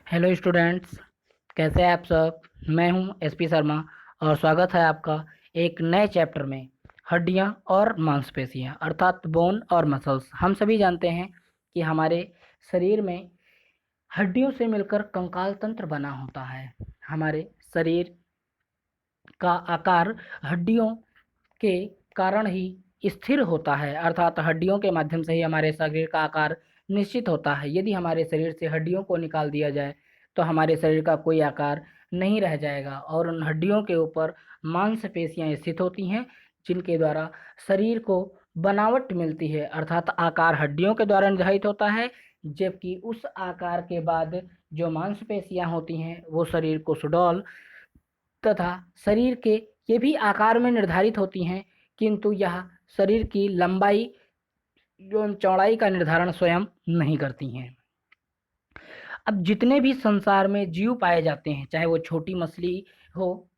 Hello students, कैसे हैं आप सब। मैं हूं एसपी शर्मा और स्वागत है आपका एक नए चैप्टर में। हड्डियां और मांसपेशियां अर्थात बोन और मसल्स। हम सभी जानते हैं कि हमारे शरीर में हड्डियों से मिलकर कंकाल तंत्र बना होता है। हमारे शरीर का आकार हड्डियों के कारण ही स्थिर होता है, अर्थात हड्डियों के माध्यम से ही हमारे शरीर का आकार निश्चित होता है। यदि हमारे शरीर से हड्डियों को निकाल दिया जाए तो हमारे शरीर का कोई आकार नहीं रह जाएगा और उन हड्डियों के ऊपर मांसपेशियां स्थित होती हैं, जिनके द्वारा शरीर को बनावट मिलती है, अर्थात आकार हड्डियों के द्वारा निर्धारित होता है। जबकि उस आकार के बाद जो मांसपेशियां होती हैं वो शरीर को सुडौल तथा शरीर के ये भी आकार में निर्धारित होती हैं, किंतु यह शरीर की लंबाई एवं चौड़ाई का निर्धारण स्वयं नहीं करती हैं। अब जितने भी संसार में जीव पाए जाते हैं, चाहे वो छोटी मछली हो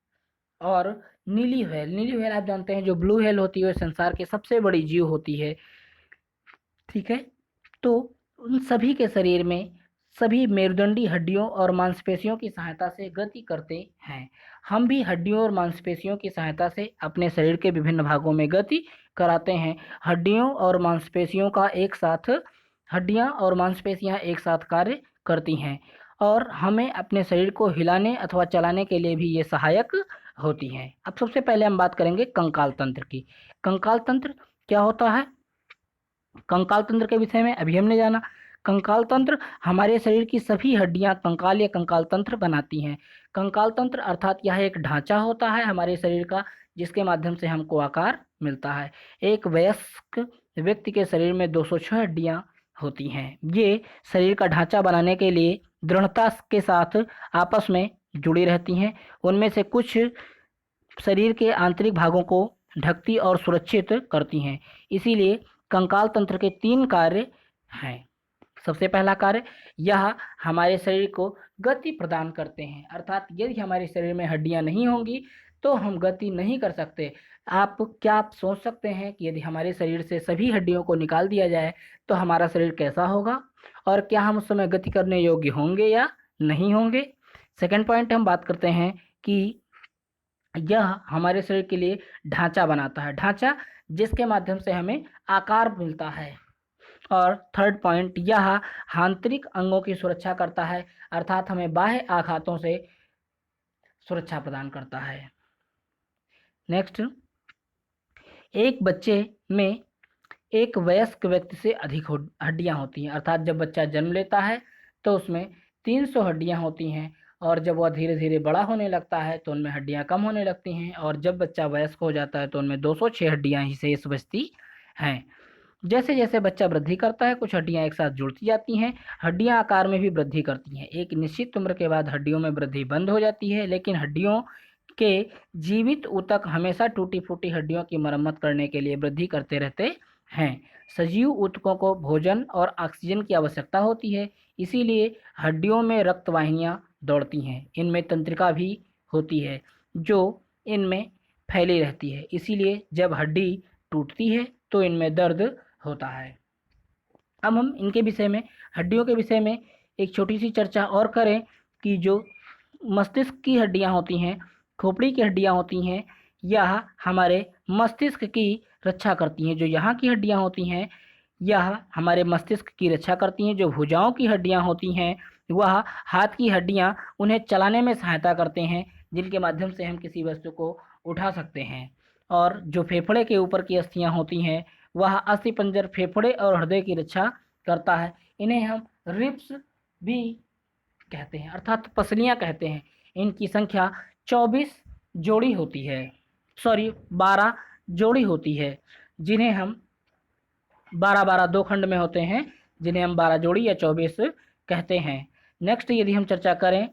और नीली व्हेल आप जानते हैं, जो ब्लू व्हेल होती है संसार की सबसे बड़ी जीव होती है। ठीक है, तो उन सभी के शरीर में सभी मेरुदंडी हड्डियों और मांसपेशियों की सहायता से गति करते हैं। हम भी हड्डियों और मांसपेशियों की सहायता से अपने शरीर के विभिन्न भागों में गति कराते हैं। हड्डियों और मांसपेशियों का एक साथ हड्डियां और मांसपेशियां एक साथ कार्य करती हैं और हमें अपने शरीर को हिलाने अथवा चलाने के लिए भी ये सहायक होती हैं। अब सबसे पहले हम बात करेंगे कंकाल तंत्र की। कंकाल तंत्र क्या होता है? कंकाल तंत्र के विषय में अभी हमने जाना। कंकाल तंत्र हमारे शरीर की सभी हड्डियां कंकाल या कंकाल तंत्र बनाती हैं। कंकाल तंत्र अर्थात यह एक ढांचा होता है हमारे शरीर का, जिसके माध्यम से हमको आकार मिलता है। एक वयस्क व्यक्ति के शरीर में 206 हड्डियां होती हैं। ये शरीर का ढांचा बनाने के लिए दृढ़ता के साथ आपस में जुड़ी रहती हैं। उनमें से कुछ शरीर के आंतरिक भागों को ढकती और सुरक्षित करती हैं। इसीलिए कंकाल तंत्र के 3 कार्य हैं। सबसे पहला कार्य, यह हमारे शरीर को गति प्रदान करते हैं, अर्थात यदि हमारे शरीर में हड्डियां नहीं होंगी तो हम गति नहीं कर सकते। आप सोच सकते हैं कि यदि हमारे शरीर से सभी हड्डियों को निकाल दिया जाए तो हमारा शरीर कैसा होगा और क्या हम उस समय गति करने योग्य होंगे या नहीं होंगे। सेकंड पॉइंट हम बात करते हैं कि यह हमारे शरीर के लिए ढांचा बनाता है, ढांचा जिसके माध्यम से हमें आकार मिलता है। और थर्ड पॉइंट, यह आंतरिक अंगों की सुरक्षा करता है, अर्थात हमें बाह्य आघातों से सुरक्षा प्रदान करता है। नेक्स्ट, एक बच्चे में एक वयस्क व्यक्ति से अधिक हड्डियां होती हैं, अर्थात जब बच्चा जन्म लेता है तो उसमें 300 हड्डियां होती हैं और जब वह धीरे धीरे बड़ा होने लगता है तो उनमें हड्डियां कम होने लगती हैं और जब बच्चा वयस्क हो जाता है तो उनमें 206 हड्डियां ही शेष बचती हैं। जैसे जैसे बच्चा वृद्धि करता है कुछ हड्डियां एक साथ जुड़ती जाती हैं। हड्डियां आकार में भी वृद्धि करती हैं। एक निश्चित उम्र के बाद हड्डियों में वृद्धि बंद हो जाती है, लेकिन हड्डियों के जीवित ऊतक हमेशा टूटी फूटी हड्डियों की मरम्मत करने के लिए वृद्धि करते रहते हैं। सजीव ऊतकों को भोजन और ऑक्सीजन की आवश्यकता होती है, इसीलिए हड्डियों में रक्त वाहिनियां दौड़ती हैं। इनमें तंत्रिका भी होती है जो इनमें फैली रहती है, इसीलिए जब हड्डी टूटती है तो इनमें दर्द होता है। अब हम इनके विषय में, हड्डियों के विषय में एक छोटी सी चर्चा और करें कि जो मस्तिष्क की हड्डियां होती हैं, खोपड़ी की हड्डियां होती हैं, यह हमारे मस्तिष्क की रक्षा करती हैं। जो यहाँ की हड्डियां होती हैं यह हमारे मस्तिष्क की रक्षा करती हैं। जो भुजाओं की हड्डियां होती हैं वह हाथ की हड्डियां उन्हें चलाने में सहायता करते हैं, जिनके माध्यम से हम किसी वस्तु को उठा सकते हैं। और जो फेफड़े के ऊपर की अस्थियां होती हैं वह अस्थिपंजर फेफड़े और हृदय की रक्षा करता है। इन्हें हम रिब्स भी कहते हैं, अर्थात पसलियां कहते हैं। इनकी संख्या 24 जोड़ी होती है, सॉरी 12 जोड़ी होती है, जिन्हें हम 12 दो खंड में होते हैं, जिन्हें हम 12 जोड़ी या 24 कहते हैं। नेक्स्ट, यदि हम चर्चा करें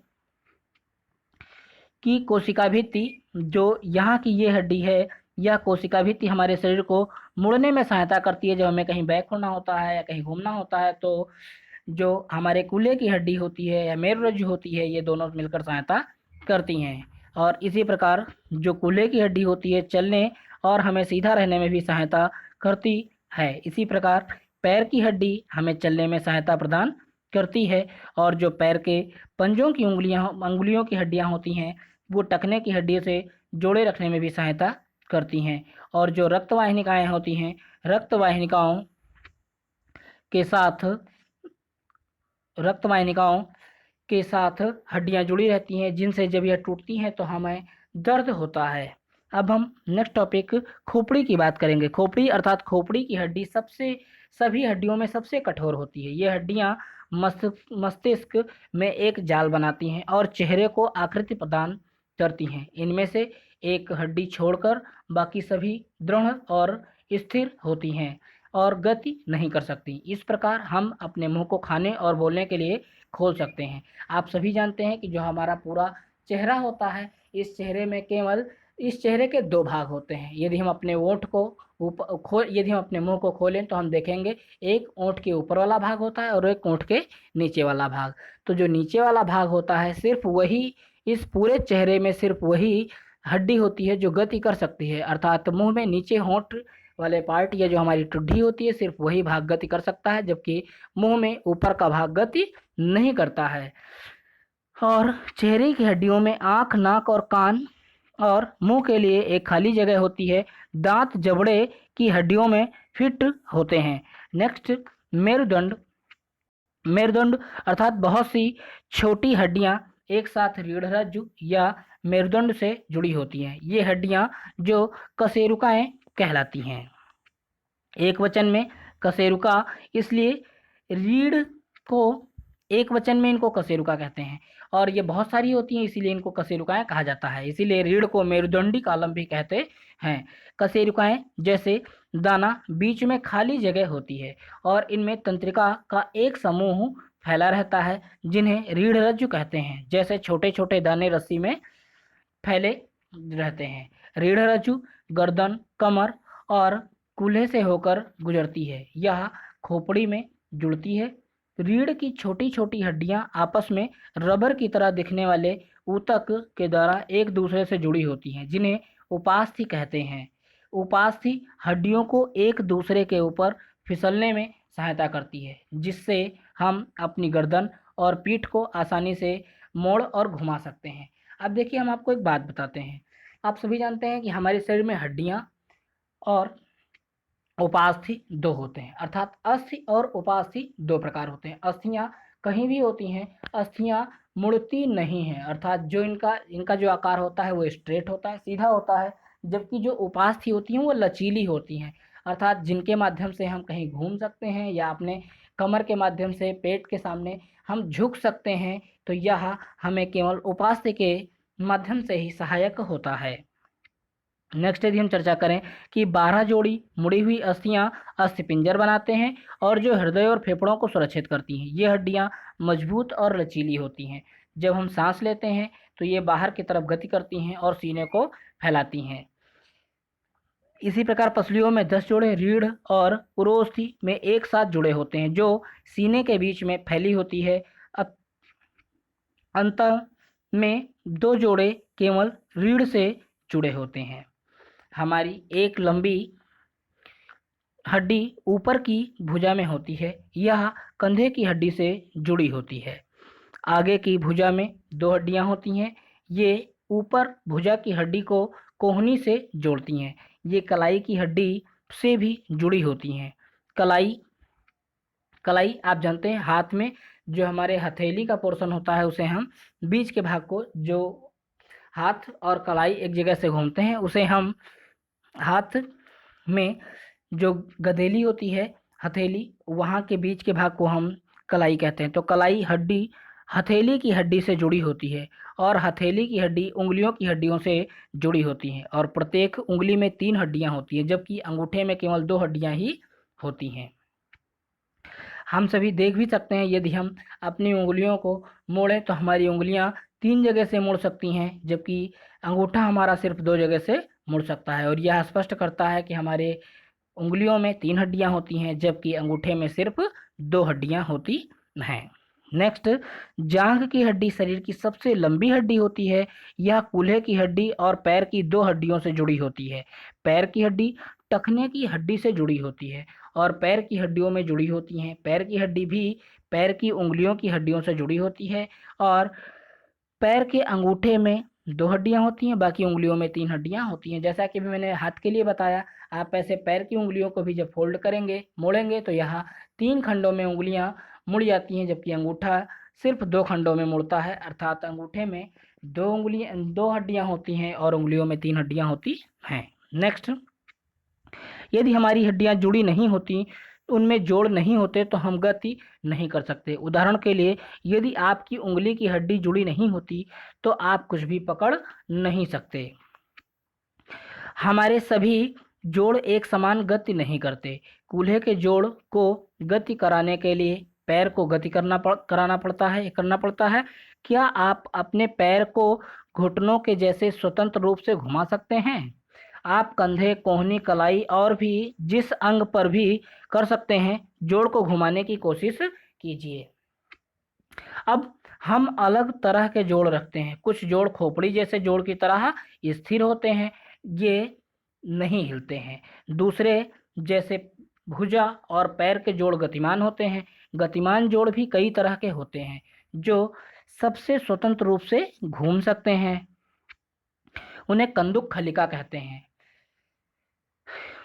कि कोशिका भित्ति, जो यहाँ की ये हड्डी है, यह कोशिका भित्ति हमारे शरीर को मुड़ने में सहायता करती है। जब हमें कहीं बैक होना होता है या कहीं घूमना होता है तो जो हमारे कूल्हे की हड्डी होती है या मेरुरज्जु होती है, ये दोनों मिलकर सहायता करती हैं। और इसी प्रकार जो कूल्हे की हड्डी होती है चलने और हमें सीधा रहने में भी सहायता करती है। इसी प्रकार पैर की हड्डी हमें चलने में सहायता प्रदान करती है, और जो पैर के पंजों की अंगुलियों की हड्डियां होती हैं वो टखने की हड्डी से जोड़े रखने में भी सहायता करती हैं। और जो रक्तवाहिनिकाएं होती हैं, रक्तवाहिनिकाओं के साथ रक्तवाहिनिकाओं के साथ हड्डियां जुड़ी रहती हैं, जिनसे जब यह टूटती हैं तो हमें दर्द होता है। अब हम नेक्स्ट टॉपिक खोपड़ी की बात करेंगे। खोपड़ी अर्थात खोपड़ी की हड्डी सभी हड्डियों में सबसे कठोर होती है। ये हड्डियां मस्तिष्क में एक जाल बनाती हैं और चेहरे को आकृति प्रदान करती हैं। इनमें से एक हड्डी छोड़कर बाकी सभी दृढ़ और स्थिर होती हैं और गति नहीं कर सकती। इस प्रकार हम अपने मुंह को खाने और बोलने के लिए खोल सकते हैं। आप सभी जानते हैं कि जो हमारा पूरा चेहरा होता है, इस चेहरे के दो भाग होते हैं। यदि हम अपने यदि हम अपने मुंह को खोलें तो हम देखेंगे एक ओंठ के ऊपर वाला भाग होता है और एक ओंठ के नीचे वाला भाग। तो जो नीचे वाला भाग होता है, सिर्फ वही, इस पूरे चेहरे में सिर्फ वही हड्डी होती है जो गति कर सकती है। अर्थात मुंह में नीचे होंठ वाले पार्ट या जो हमारी ठुड्डी होती है, सिर्फ वही भाग गति कर सकता है, जबकि मुंह में ऊपर का भाग गति नहीं करता है। और चेहरे की हड्डियों में आंख, नाक और कान और मुंह के लिए एक खाली जगह होती है। दांत जबड़े की हड्डियों में फिट होते हैं। नेक्स्ट, मेरुदंड। मेरुदंड अर्थात बहुत सी छोटी हड्डियां एक साथ रीढ़ रज्जु या मेरुदंड से जुड़ी होती हैं। ये हड्डियां जो कशेरुकाएं कहलाती हैं। एक वचन में कशेरुका, इसलिए रीढ़ को एक वचन में इनको कशेरुका कहते हैं, और ये बहुत सारी होती हैं इसीलिए इनको कशेरुकाएं कहा जाता है। इसीलिए रीढ़ को मेरुदंडी कॉलम भी कहते हैं। कशेरुकाएं जैसे दाना बीच में खाली जगह होती है और इनमें तंत्रिका का एक समूह फैला रहता है जिन्हें रीढ़ रज्जु कहते हैं। जैसे छोटे छोटे दाने रस्सी में फैले रहते हैं। रीढ़ रज्जु गर्दन, कमर और कूल्हे से होकर गुजरती है। यह खोपड़ी में जुड़ती है। रीढ़ की छोटी छोटी हड्डियां आपस में रबर की तरह दिखने वाले ऊतक के द्वारा एक दूसरे से जुड़ी होती हैं, जिन्हें उपास्थि कहते हैं। उपास्थि हड्डियों को एक दूसरे के ऊपर फिसलने में सहायता करती है, जिससे हम अपनी गर्दन और पीठ को आसानी से मोड़ और घुमा सकते हैं। अब देखिए, हम आपको एक बात बताते हैं। आप सभी जानते हैं कि हमारे शरीर में हड्डियां और उपास्थि दो होते हैं, अर्थात अस्थि और उपास्थि दो प्रकार होते हैं। अस्थियां कहीं भी होती हैं, अस्थियां मुड़ती नहीं हैं, अर्थात जो इनका जो आकार होता है वो स्ट्रेट होता है, सीधा होता है। जबकि जो उपास्थि होती हैं वो लचीली होती हैं, अर्थात जिनके माध्यम से हम कहीं घूम सकते हैं या अपने कमर के माध्यम से पेट के सामने हम झुक सकते हैं। तो यह हमें केवल उपास्थि के माध्यम से ही सहायक होता है। नेक्स्ट यदि हम चर्चा करें कि 12 जोड़ी मुड़ी हुई अस्थियां अस्थिपिंजर बनाते हैं और जो हृदय और फेफड़ों को सुरक्षित करती हैं। ये हड्डियां मजबूत और लचीली होती हैं। जब हम सांस लेते हैं तो ये बाहर की तरफ गति करती हैं और सीने को फैलाती हैं। इसी प्रकार पसलियों में 10 जोड़े रीढ़ और उरोस्थि में एक साथ जुड़े होते हैं, जो सीने के बीच में फैली होती है। अंत में 2 जोड़े केवल रीढ़ से जुड़े होते हैं। हमारी एक लंबी हड्डी ऊपर की भुजा में होती है, यह कंधे की हड्डी से जुड़ी होती है। आगे की भुजा में 2 हड्डियां होती हैं, ये ऊपर भुजा की हड्डी को कोहनी से जोड़ती हैं। ये कलाई की हड्डी से भी जुड़ी होती हैं। कलाई कलाई आप जानते हैं, हाथ में जो हमारे हथेली का पोर्शन होता है, उसे हम बीच के भाग को, जो हाथ और कलाई एक जगह से घूमते हैं, उसे हम हाथ में जो गदेली होती है, हथेली, वहाँ के बीच के भाग को हम कलाई कहते हैं। तो कलाई हड्डी हथेली की हड्डी से जुड़ी होती है और हथेली की हड्डी उंगलियों की हड्डियों से जुड़ी होती हैं, और प्रत्येक उंगली में 3 हड्डियां होती हैं, जबकि अंगूठे में केवल 2 हड्डियां ही होती हैं। हम सभी देख भी सकते हैं, यदि हम अपनी उंगलियों को मोड़ें तो हमारी उंगलियां 3 जगह से मुड़ सकती हैं, जबकि अंगूठा हमारा सिर्फ 2 जगह से मुड़ सकता है। और यह स्पष्ट करता है कि हमारे उंगलियों में 3 हड्डियां होती हैं, जबकि अंगूठे में सिर्फ 2 हड्डियां होती हैं। नेक्स्ट, जांघ की हड्डी शरीर की सबसे लंबी हड्डी होती है। यह कूल्हे की हड्डी और पैर की 2 हड्डियों से जुड़ी होती है। पैर की हड्डी टखने की हड्डी से जुड़ी होती है और पैर की हड्डियों में जुड़ी होती हैं। पैर की हड्डी भी पैर की उंगलियों की हड्डियों से जुड़ी होती है और पैर के अंगूठे में 2 हड्डियां होती हैं, बाकी उंगलियों में 3 हड्डियां होती हैं। जैसा कि भी मैंने हाथ के लिए बताया, आप ऐसे पैर की उंगलियों को भी जब फोल्ड करेंगे, मोड़ेंगे, तो यहाँ 3 खंडों में उंगलियां मुड़ जाती हैं, जबकि अंगूठा सिर्फ 2 खंडों में मुड़ता है। अर्थात अंगूठे में 2 हड्डियां होती हैं और उंगलियों में 3 हड्डियां होती हैं। नेक्स्ट, यदि हमारी हड्डियां जुड़ी नहीं होती, उनमें जोड़ नहीं होते, तो हम गति नहीं कर सकते। उदाहरण के लिए, यदि आपकी उंगली की हड्डी जुड़ी नहीं होती तो आप कुछ भी पकड़ नहीं सकते। हमारे सभी जोड़ एक समान गति नहीं करते। कूल्हे के जोड़ को गति कराने के लिए पैर को गति कराना पड़ता है। क्या आप अपने पैर को घुटनों के जैसे स्वतंत्र रूप से घुमा सकते हैं? आप कंधे, कोहनी, कलाई और भी जिस अंग पर भी कर सकते हैं, जोड़ को घुमाने की कोशिश कीजिए। अब हम अलग तरह के जोड़ रखते हैं। कुछ जोड़ खोपड़ी जैसे जोड़ की तरह स्थिर होते हैं, ये नहीं हिलते हैं। दूसरे जैसे भुजा और पैर के जोड़ गतिमान होते हैं। गतिमान जोड़ भी कई तरह के होते हैं जो सबसे स्वतंत्र रूप से घूम सकते हैं। उन्हें कंदुक खलिका कहते हैं।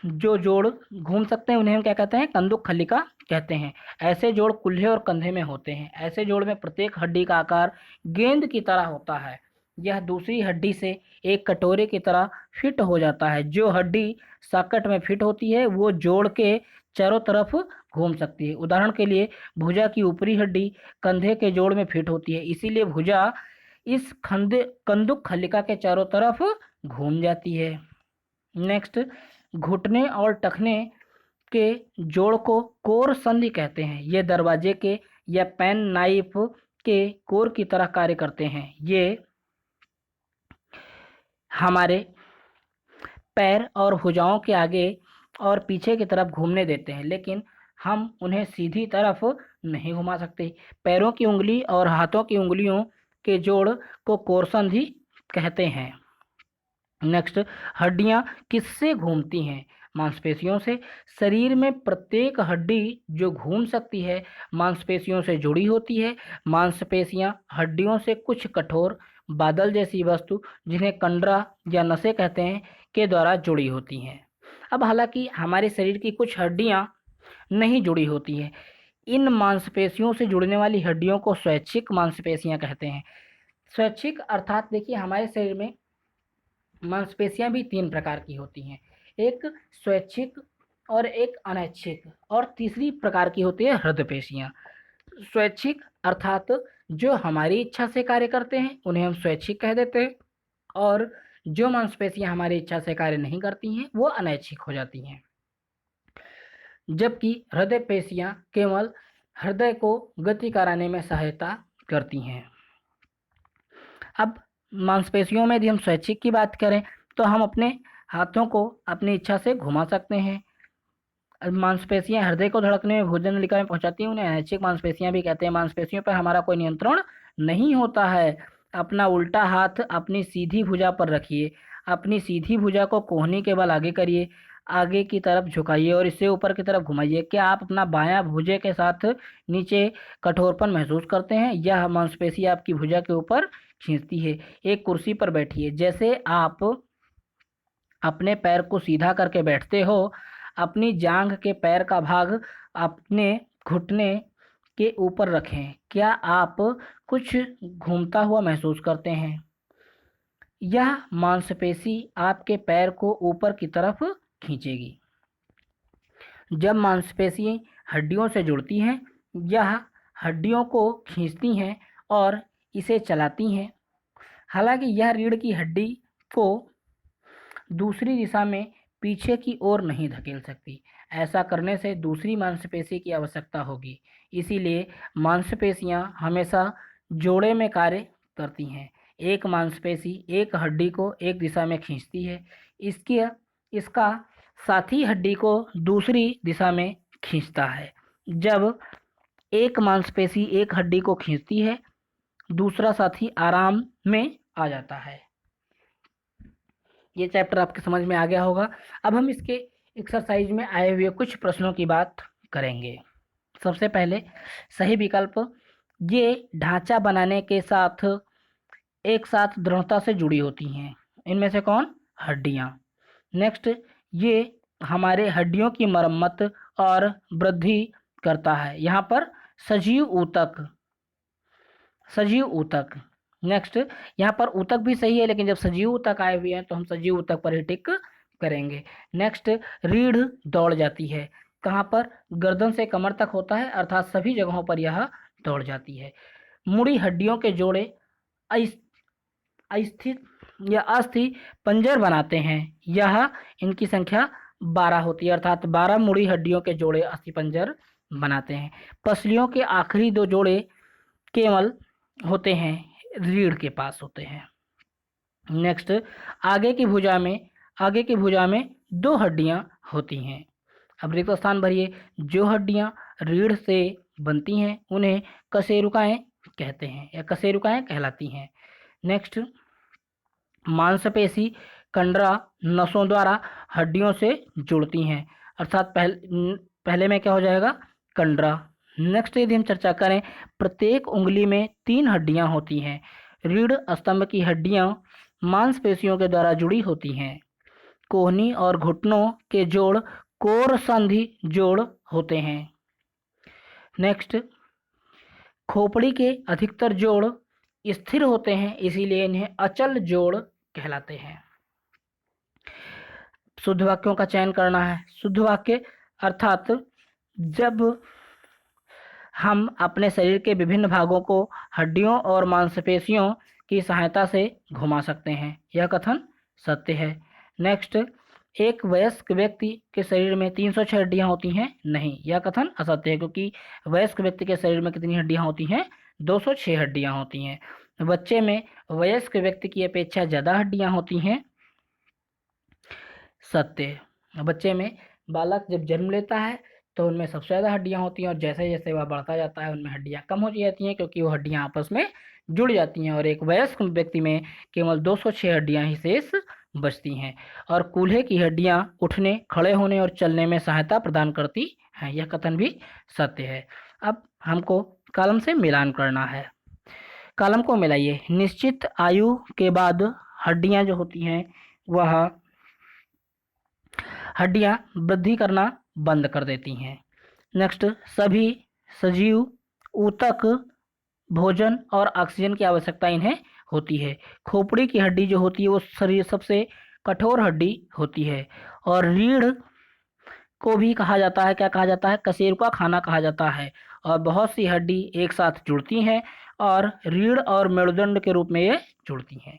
जो जोड़ घूम सकते हैं उन्हें हम क्या कहते हैं? कंदुक खलिका कहते हैं। ऐसे जोड़ कुल्हे और कंधे में होते हैं। ऐसे जोड़ में प्रत्येक हड्डी का आकार गेंद की तरह होता है। यह दूसरी हड्डी से एक कटोरे की तरह फिट हो जाता है। जो हड्डी सॉकेट में फिट होती है वो जोड़ के चारों तरफ घूम सकती है। उदाहरण के लिए, भुजा की ऊपरी हड्डी कंधे के जोड़ में फिट होती है, इसीलिए भुजा इस कंदुक खलिका के चारों तरफ घूम जाती है। नेक्स्ट, घुटने और टखने के जोड़ को कोर संधि कहते हैं। ये दरवाजे के या पेन नाइफ के कोर की तरह कार्य करते हैं। ये हमारे पैर और भुजाओं के आगे और पीछे की तरफ घूमने देते हैं, लेकिन हम उन्हें सीधी तरफ नहीं घुमा सकते। पैरों की उंगली और हाथों की उंगलियों के जोड़ को कोर संधि कहते हैं। नेक्स्ट, हड्डियां किससे घूमती हैं? मांसपेशियों से। शरीर में प्रत्येक हड्डी जो घूम सकती है मांसपेशियों से जुड़ी होती है। मांसपेशियां हड्डियों से कुछ कठोर बादल जैसी वस्तु, जिन्हें कंडरा या नसें कहते हैं, के द्वारा जुड़ी होती हैं। अब हालांकि हमारे शरीर की कुछ हड्डियां नहीं जुड़ी होती हैं। इन मांसपेशियों से जुड़ने वाली हड्डियों को स्वैच्छिक मांसपेशियां कहते हैं। स्वैच्छिक अर्थात देखिए, हमारे शरीर में मांसपेशियां भी 3 प्रकार की होती हैं। एक स्वैच्छिक और एक अनैच्छिक और तीसरी प्रकार की होती है हृदय पेशियां। स्वैच्छिक अर्थात जो हमारी इच्छा से कार्य करते हैं उन्हें हम स्वैच्छिक कह देते हैं, और जो मांसपेशियां हमारी इच्छा से कार्य नहीं करती हैं वो अनैच्छिक हो जाती हैं। जबकि हृदय पेशियां केवल हृदय को गति कराने में सहायता करती हैं। अब मांसपेशियों में यदि हम स्वैच्छिक की बात करें तो हम अपने हाथों को अपनी इच्छा से घुमा सकते हैं। मांसपेशियां हृदय को धड़कने में, भोजन नलिका में पहुंचाती हैं, उन्हें अनैच्छिक मांसपेशियां भी कहते हैं। मांसपेशियों पर हमारा कोई नियंत्रण नहीं होता है। अपना उल्टा हाथ अपनी सीधी भुजा पर रखिए। अपनी सीधी भुजा को कोहनी के बल आगे करिए, आगे की तरफ झुकाइए और इसे ऊपर की तरफ घुमाइए। क्या आप अपना बायां भुजे के साथ नीचे कठोरपन महसूस करते हैं? यह मांसपेशी आपकी भुजा के ऊपर खींचती है। एक कुर्सी पर बैठिए। जैसे आप अपने पैर को सीधा करके बैठते हो, अपनी जांघ के पैर का भाग अपने घुटने के ऊपर रखें। क्या आप कुछ घूमता हुआ महसूस करते हैं? यह मांसपेशी आपके पैर को ऊपर की तरफ खींचेगी। जब मांसपेशी हड्डियों से जुड़ती हैं, यह हड्डियों को खींचती हैं और इसे चलाती हैं। हालांकि यह रीढ़ की हड्डी को दूसरी दिशा में पीछे की ओर नहीं धकेल सकती। ऐसा करने से दूसरी मांसपेशी की आवश्यकता होगी। इसीलिए मांसपेशियां हमेशा जोड़े में कार्य करती हैं। एक मांसपेशी एक हड्डी को एक दिशा में खींचती है, इसका साथी हड्डी को दूसरी दिशा में खींचता है। जब एक मांसपेशी एक हड्डी को खींचती है, दूसरा साथी आराम में आ जाता है। ये चैप्टर आपके समझ में आ गया होगा। अब हम इसके एक्सरसाइज में आए हुए कुछ प्रश्नों की बात करेंगे। सबसे पहले सही विकल्प, ये ढांचा बनाने के साथ एक साथ दृढ़ता से जुड़ी होती हैं। इनमें से कौन? हड्डियां। नेक्स्ट, ये हमारे हड्डियों की मरम्मत और वृद्धि करता है। यहाँ पर सजीव ऊतक, सजीव ऊतक। नेक्स्ट, यहाँ पर ऊतक भी सही है, लेकिन जब सजीव ऊतक आए हुए हैं तो हम सजीव ऊतक पर ही टिक करेंगे। नेक्स्ट, रीढ़ दौड़ जाती है। कहाँ पर? गर्दन से कमर तक होता है, अर्थात सभी जगहों पर यह दौड़ जाती है। मुड़ी हड्डियों के जोड़े अस्थित या अस्थि पंजर बनाते हैं। यह इनकी संख्या 12 होती है, अर्थात 12 मुड़ी हड्डियों के जोड़े अस्थि पंजर बनाते हैं। पसलियों के आखिरी 2 जोड़े केवल होते हैं, रीढ़ के पास होते हैं। नेक्स्ट, आगे की भुजा में 2 हड्डियां होती हैं। अब रिक्त स्थान भरिए। जो हड्डियां रीढ़ से बनती हैं उन्हें कशेरुकाएं कहते हैं या कशेरुकाएं कहलाती हैं। नेक्स्ट, मांसपेशी कंडरा नसों द्वारा हड्डियों से जुड़ती हैं, अर्थात पहले में क्या हो जाएगा? कंडरा। नेक्स्ट, यदि हम चर्चा करें, प्रत्येक उंगली में 3 हड्डियां होती हैं। रीढ़ स्तंभ की हड्डियां मांसपेशियों के द्वारा जुड़ी होती हैं। कोहनी और घुटनों के जोड़ कोर संधि जोड़ होते हैं। नेक्स्ट, खोपड़ी के अधिकतर जोड़ स्थिर होते हैं, इसीलिए इन्हें अचल जोड़ कहलाते हैं। शुद्ध वाक्यों का चयन करना है। शुद्ध वाक्य अर्थात जब हम अपने शरीर के विभिन्न भागों को हड्डियों और मांसपेशियों की सहायता से घुमा सकते हैं, यह कथन सत्य है। नेक्स्ट, एक वयस्क व्यक्ति के शरीर में 306 हड्डियां होती हैं, नहीं, यह कथन असत्य है, क्योंकि वयस्क व्यक्ति के शरीर में कितनी हड्डियां होती हैं? 206 हड्डियां होती हैं। बच्चे में वयस्क व्यक्ति की अपेक्षा ज़्यादा हड्डियां होती हैं, सत्य। बच्चे में बालक जब जन्म लेता है तो उनमें सबसे ज़्यादा हड्डियां होती हैं, और जैसे जैसे वह बढ़ता जाता है उनमें हड्डियां कम हो जाती हैं, क्योंकि वो हड्डियां आपस में जुड़ जाती हैं, और एक वयस्क व्यक्ति में केवल 206 हड्डियां ही शेष बचती हैं। और कूल्हे की हड्डियां उठने, खड़े होने और चलने में सहायता प्रदान करती हैं, यह कथन भी सत्य है। अब हमको कॉलम से मिलान करना है। कॉलम को मिलाइए। निश्चित आयु के बाद हड्डियां जो होती हैं वह हड्डियां वृद्धि करना बंद कर देती हैं। नेक्स्ट, सभी सजीव ऊतक भोजन और ऑक्सीजन की आवश्यकता इन्हें होती है। खोपड़ी की हड्डी जो होती है वो शरीर सबसे कठोर हड्डी होती है, और रीढ़ को भी कहा जाता है, क्या कहा जाता है? कशेरुका खाना कहा जाता है। और बहुत सी हड्डी एक साथ जुड़ती हैं और रीढ़ और मेरुदंड के रूप में ये जुड़ती हैं।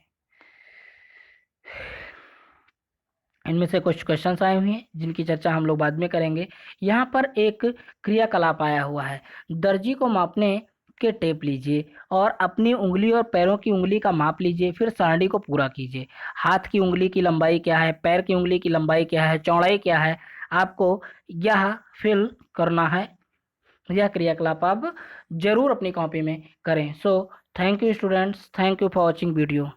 इनमें से कुछ क्वेश्चंस आए हुए हैं जिनकी चर्चा हम लोग बाद में करेंगे। यहाँ पर एक क्रियाकलाप आया हुआ है। दर्जी को मापने के टेप लीजिए और अपनी उंगली और पैरों की उंगली का माप लीजिए, फिर सारणी को पूरा कीजिए। हाथ की उंगली की लंबाई क्या है, पैर की उंगली की लंबाई क्या है, चौड़ाई क्या है, आपको यह फिल करना है। यह क्रियाकलाप आप जरूर अपनी कॉपी में करें। So thank you students, thank you for watching video.